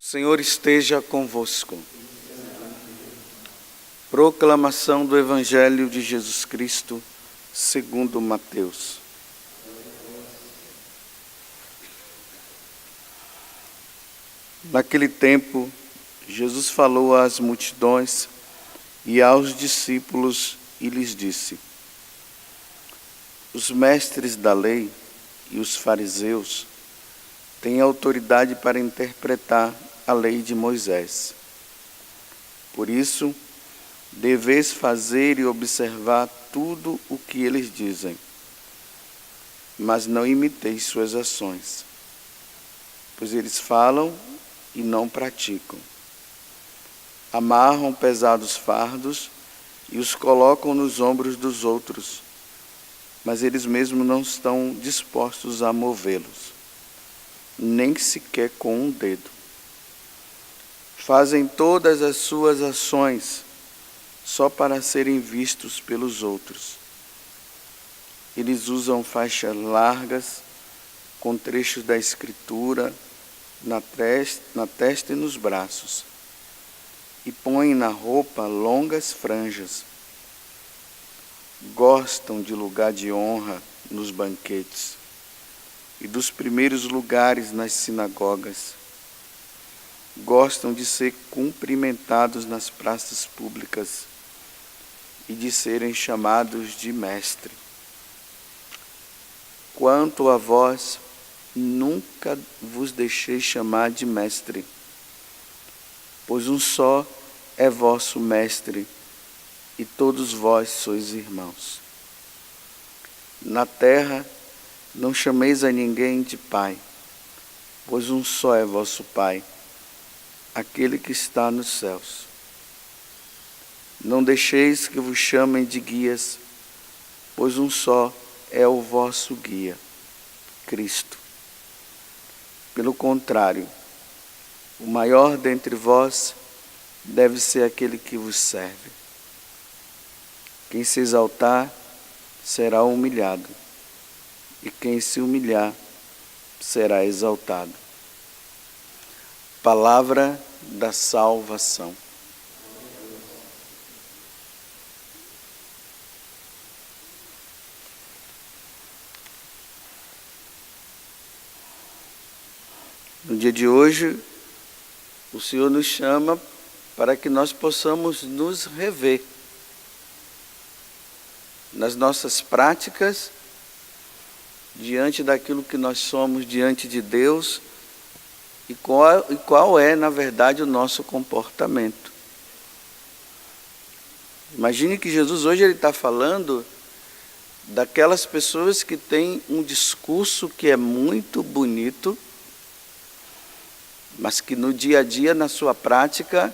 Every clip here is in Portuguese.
Senhor esteja convosco. Proclamação do Evangelho de Jesus Cristo, segundo Mateus. Naquele tempo, Jesus falou às multidões e aos discípulos e lhes disse: os mestres da lei e os fariseus têm autoridade para interpretar a lei de Moisés. Por isso, deveis fazer e observar tudo o que eles dizem, mas não imiteis suas ações, pois eles falam e não praticam. Amarram pesados fardos e os colocam nos ombros dos outros, mas eles mesmos não estão dispostos a movê-los, nem sequer com um dedo. Fazem todas as suas ações só para serem vistos pelos outros. Eles usam faixas largas com trechos da Escritura na testa e nos braços, e põem na roupa longas franjas. Gostam de lugar de honra nos banquetes e dos primeiros lugares nas sinagogas. Gostam de ser cumprimentados nas praças públicas e de serem chamados de mestre. Quanto a vós, nunca vos deixei chamar de mestre, pois um só é vosso mestre, e todos vós sois irmãos. Na terra não chameis a ninguém de pai, pois um só é vosso Pai, aquele que está nos céus. Não deixeis que vos chamem de guias, pois um só é o vosso guia, Cristo. Pelo contrário, o maior dentre vós deve ser aquele que vos serve. Quem se exaltar será humilhado, e quem se humilhar será exaltado. Palavra da salvação. No dia de hoje, o Senhor nos chama para que nós possamos nos rever nas nossas práticas, diante daquilo que nós somos diante de Deus, e qual é, na verdade, o nosso comportamento. Imagine que Jesus hoje está falando daquelas pessoas que têm um discurso que é muito bonito, mas que no dia a dia, na sua prática,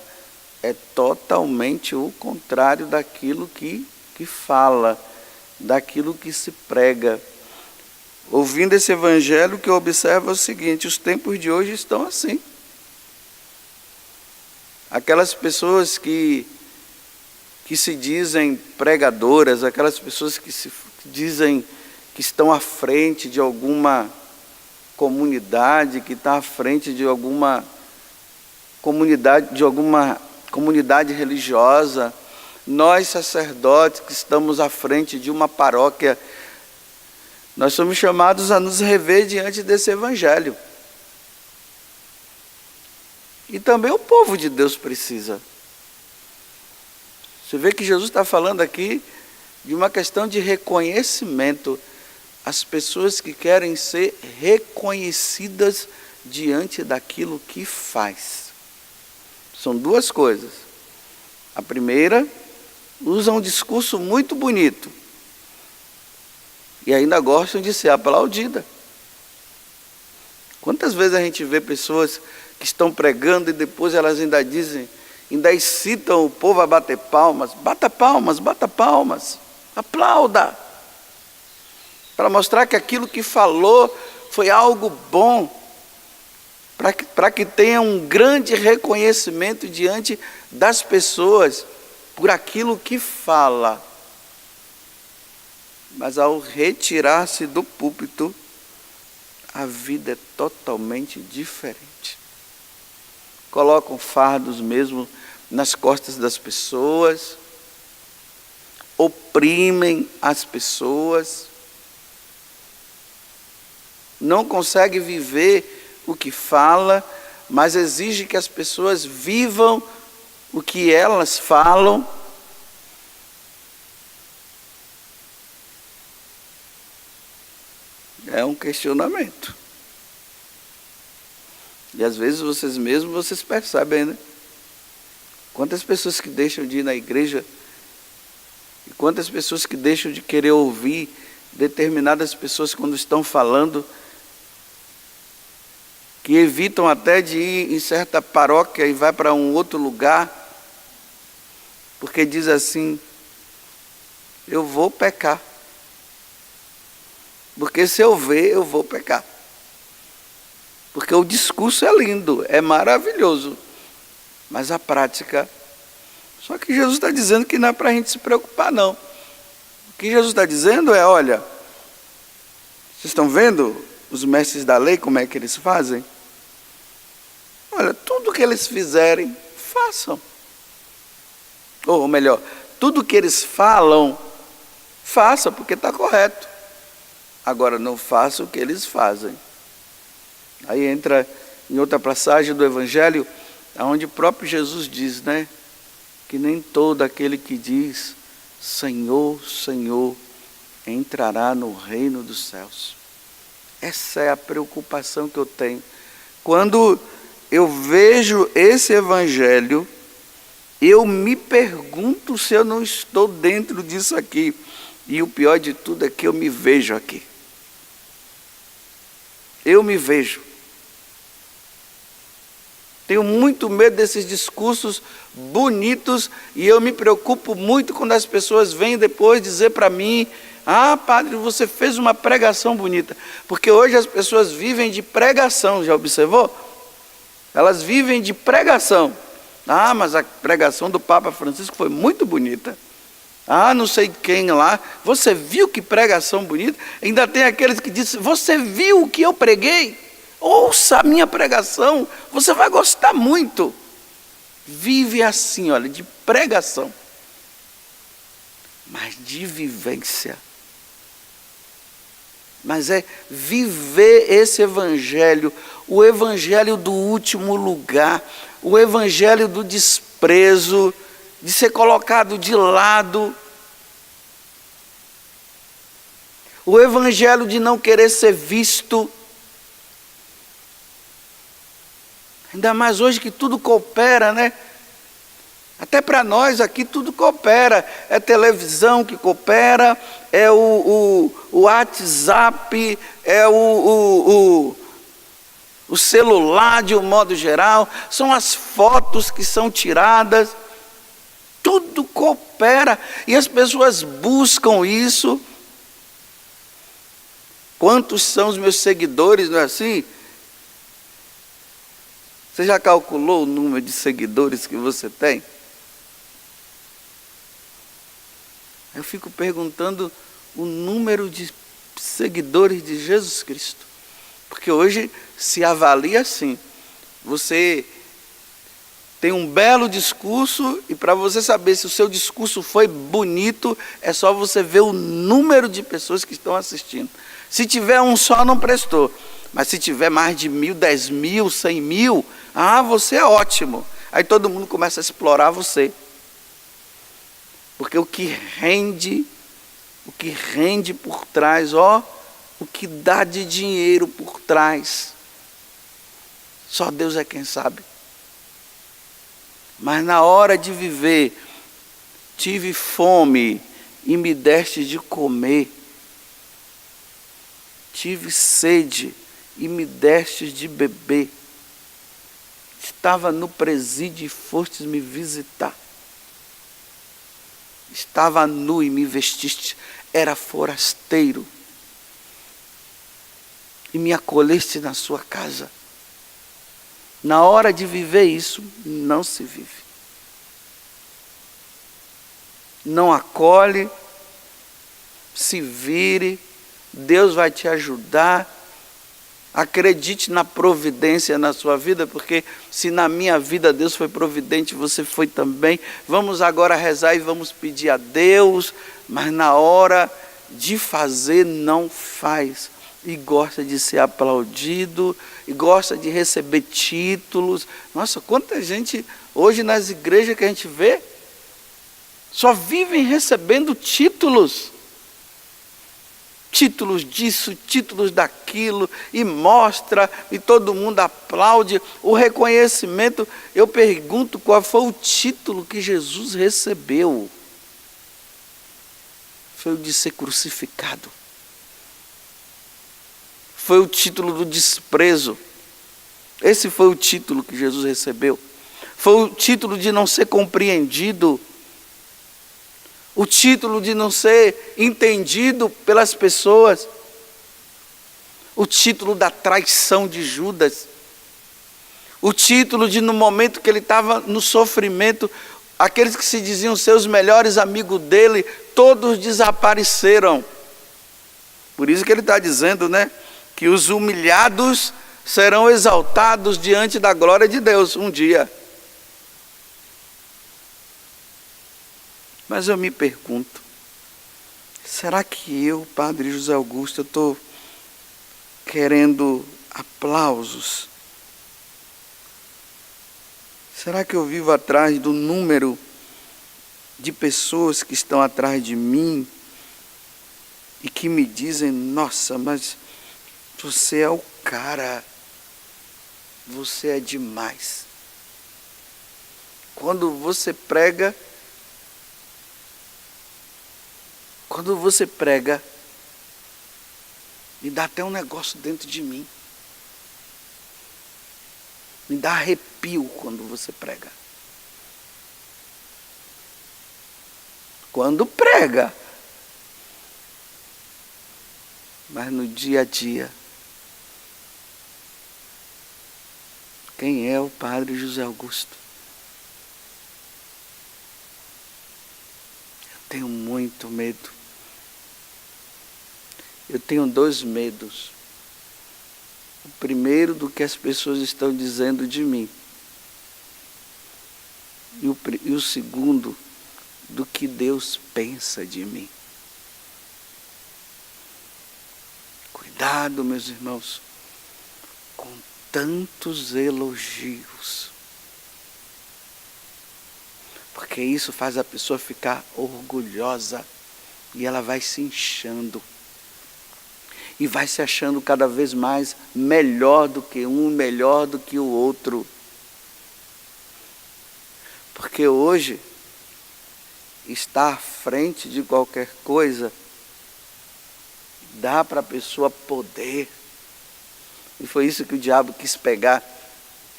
é totalmente o contrário daquilo que fala, daquilo que se prega. Ouvindo esse evangelho, o que eu observo é o seguinte: os tempos de hoje estão assim. Aquelas pessoas que se dizem pregadoras, aquelas pessoas que dizem que estão à frente de alguma comunidade, que está à frente de alguma comunidade religiosa. Nós, sacerdotes, que estamos à frente de uma paróquia, nós somos chamados a nos rever diante desse evangelho. E também o povo de Deus precisa. Você vê que Jesus está falando aqui de uma questão de reconhecimento. As pessoas que querem ser reconhecidas diante daquilo que faz. São duas coisas. A primeira, usa um discurso muito bonito e ainda gostam de ser aplaudida. Quantas vezes a gente vê pessoas que estão pregando e depois elas ainda dizem, ainda incitam o povo a bater palmas. Bata palmas, bata palmas, aplauda, para mostrar que aquilo que falou foi algo bom, para que tenha um grande reconhecimento diante das pessoas por aquilo que fala. Mas ao retirar-se do púlpito, a vida é totalmente diferente. colocam fardos mesmo nas costas das pessoas, oprimem as pessoas, não consegue viver o que fala, mas exige que as pessoas vivam o que elas falam. É um questionamento. E às vezes vocês percebem, né? Quantas pessoas que deixam de ir na igreja, e quantas pessoas que deixam de querer ouvir determinadas pessoas quando estão falando, que evitam até de ir em certa paróquia e vai para um outro lugar, porque diz assim: eu vou pecar. Porque se eu ver, eu vou pecar. Porque o discurso é lindo, é maravilhoso, mas a prática... Só que Jesus está dizendo que não é para a gente se preocupar, não. O que Jesus está dizendo é: olha, vocês estão vendo os mestres da lei, como é que eles fazem? Olha, tudo que eles fizerem, façam. Ou melhor, tudo que eles falam, faça, porque está correto. Agora, não faça o que eles fazem. Aí entra em outra passagem do Evangelho, onde o próprio Jesus diz, né? Que nem todo aquele que diz Senhor, Senhor, entrará no reino dos céus. Essa é a preocupação que eu tenho. Quando eu vejo esse Evangelho, eu me pergunto se eu não estou dentro disso aqui. E o pior de tudo é que eu me vejo aqui. Eu me vejo. Tenho muito medo desses discursos bonitos e eu me preocupo muito quando as pessoas vêm depois dizer para mim: ah, padre, você fez uma pregação bonita. Porque hoje as pessoas vivem de pregação, já observou? Elas vivem de pregação. Ah, mas a pregação do Papa Francisco foi muito bonita. Ah, não sei quem lá, você viu que pregação bonita? Ainda tem aqueles que dizem: você viu o que eu preguei? Ouça a minha pregação, você vai gostar muito. Vive assim, olha, de pregação, mas de vivência. Mas é viver esse evangelho, o evangelho do último lugar, o evangelho do desprezo, de ser colocado de lado, o evangelho de não querer ser visto. Ainda mais hoje que tudo coopera, né? Até para nós aqui tudo coopera. É televisão que coopera, é o WhatsApp, é o celular de um modo geral, são as fotos que são tiradas. Tudo coopera e as pessoas buscam isso. Quantos são os meus seguidores, não é assim? Você já calculou o número de seguidores que você tem? Eu fico perguntando o número de seguidores de Jesus Cristo. Porque hoje se avalia assim. Você tem um belo discurso e para você saber se o seu discurso foi bonito, é só você ver o número de pessoas que estão assistindo. Se tiver um só, não prestou. Mas se tiver mais de 1.000, 10.000, 100.000, você é ótimo. Aí todo mundo começa a explorar você. Porque o que rende por trás, o que dá de dinheiro por trás, só Deus é quem sabe. Mas na hora de viver, tive fome e me deste de comer. Tive sede e me deste de beber. Estava no presídio e fostes me visitar. Estava nu e me vestiste. Era forasteiro e me acolheste na sua casa. Na hora de viver isso, não se vive. Não acolhe, se vire, Deus vai te ajudar. Acredite na providência na sua vida, porque se na minha vida Deus foi providente, você foi também. Vamos agora rezar e vamos pedir a Deus, mas na hora de fazer não faz. E gosta de ser aplaudido, e gosta de receber títulos. Nossa, quanta gente hoje nas igrejas que a gente vê, só vivem recebendo títulos. Títulos disso, títulos daquilo, e mostra, e todo mundo aplaude. O reconhecimento, eu pergunto qual foi o título que Jesus recebeu. Foi o de ser crucificado. Foi o título do desprezo. Esse foi o título que Jesus recebeu. Foi o título de não ser compreendido. O título de não ser entendido pelas pessoas. O título da traição de Judas. O título de, no momento que ele estava no sofrimento, aqueles que se diziam seus melhores amigos dele, todos desapareceram. Por isso que ele está dizendo, né? Que os humilhados serão exaltados diante da glória de Deus um dia. Mas eu me pergunto, será que eu, Padre José Augusto, estou querendo aplausos? Será que eu vivo atrás do número de pessoas que estão atrás de mim e que me dizem, nossa, mas você é o cara, você é demais. Quando você prega, me dá até um negócio dentro de mim. Me dá arrepio quando você prega. Quando prega. Mas no dia a dia, quem é o Padre José Augusto? Eu tenho muito medo. Eu tenho 2 medos. O primeiro, do que as pessoas estão dizendo de mim. E o segundo, do que Deus pensa de mim. Cuidado, meus irmãos, com tantos elogios. Porque isso faz a pessoa ficar orgulhosa e ela vai se inchando. E vai se achando cada vez mais melhor do que um, melhor do que o outro. Porque hoje, estar à frente de qualquer coisa, dá para a pessoa poder. E foi isso que o diabo quis pegar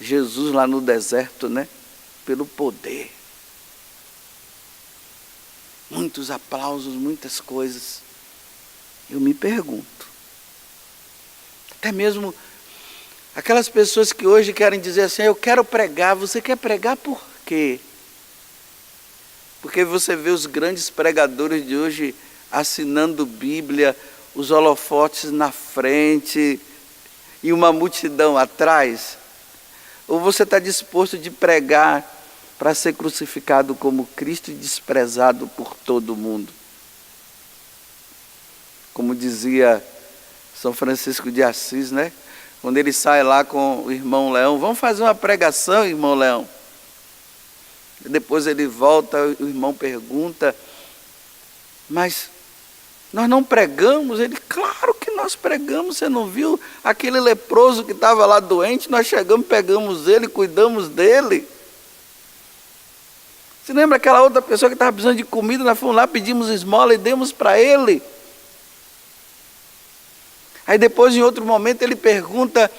Jesus lá no deserto, né? Pelo poder. Muitos aplausos, muitas coisas. Eu me pergunto. Até mesmo aquelas pessoas que hoje querem dizer assim, eu quero pregar. Você quer pregar por quê? Porque você vê os grandes pregadores de hoje assinando Bíblia, os holofotes na frente e uma multidão atrás? Ou você está disposto de pregar para ser crucificado como Cristo e desprezado por todo mundo? Como dizia São Francisco de Assis, né? Quando ele sai lá com o irmão Leão, vamos fazer uma pregação, irmão Leão. E depois ele volta, o irmão pergunta, mas nós não pregamos? Ele, claro que nós pregamos, você não viu aquele leproso que estava lá doente? Nós chegamos, pegamos ele, cuidamos dele. Você lembra aquela outra pessoa que estava precisando de comida? Nós fomos lá, pedimos esmola e demos para ele. Aí depois, em outro momento, ele pergunta,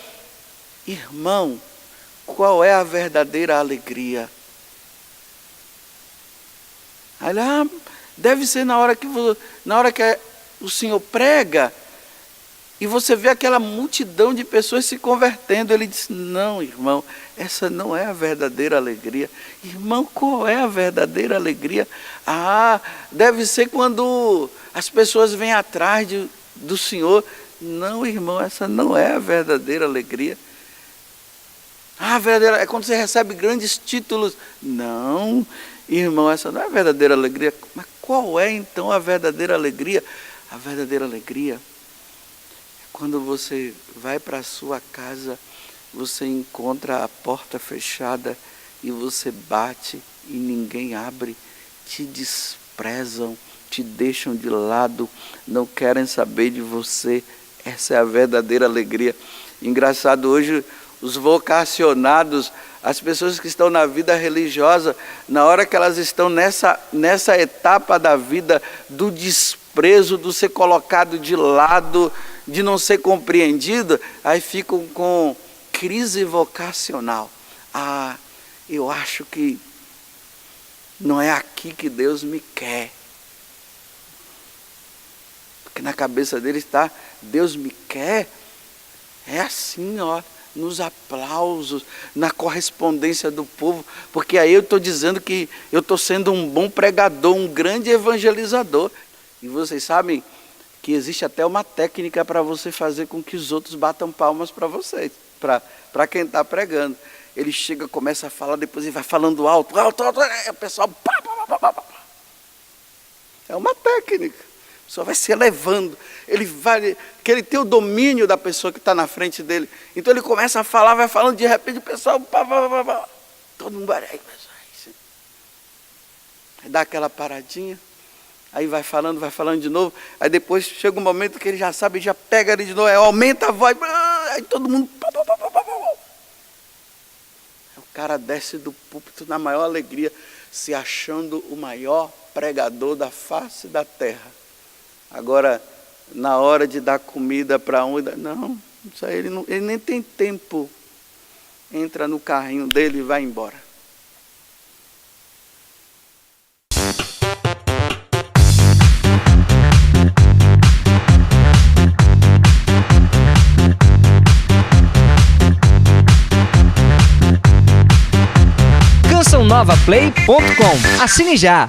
irmão, qual é a verdadeira alegria? Aí ele, deve ser na hora que o Senhor prega, e você vê aquela multidão de pessoas se convertendo. Ele disse, não, irmão, essa não é a verdadeira alegria. Irmão, qual é a verdadeira alegria? Deve ser quando as pessoas vêm atrás do Senhor, Não, irmão, essa não é a verdadeira alegria. Ah, verdadeira é quando você recebe grandes títulos. Não, irmão, essa não é a verdadeira alegria. Mas qual é então a verdadeira alegria? A verdadeira alegria é quando você vai para a sua casa, você encontra a porta fechada e você bate e ninguém abre, te desprezam, te deixam de lado, não querem saber de você. Essa é a verdadeira alegria. Engraçado, hoje os vocacionados, as pessoas que estão na vida religiosa, na hora que elas estão nessa etapa da vida do desprezo, do ser colocado de lado, de não ser compreendido, aí ficam com crise vocacional. Ah, eu acho que não é aqui que Deus me quer. Porque na cabeça deles está, Deus me quer, é assim, ó, nos aplausos, na correspondência do povo, porque aí eu estou dizendo que eu estou sendo um bom pregador, um grande evangelizador. E vocês sabem que existe até uma técnica para você fazer com que os outros batam palmas para vocês, para quem está pregando. Ele chega, começa a falar, depois ele vai falando alto, alto, alto, o pessoal... É uma técnica. A pessoa vai se elevando, que ele tem o domínio da pessoa que está na frente dele. Então ele começa a falar, vai falando, de repente o pessoal, todo mundo vai dar aquela paradinha, aí vai falando de novo, aí depois chega um momento que ele já sabe, já pega ele de novo, aí aumenta a voz, aí todo mundo... O cara desce do púlpito na maior alegria, se achando o maior pregador da face da terra. Agora, na hora de dar comida para um, não, isso aí ele nem tem tempo. Entra no carrinho dele e vai embora. CançãoNovaPlay.com. Assine já!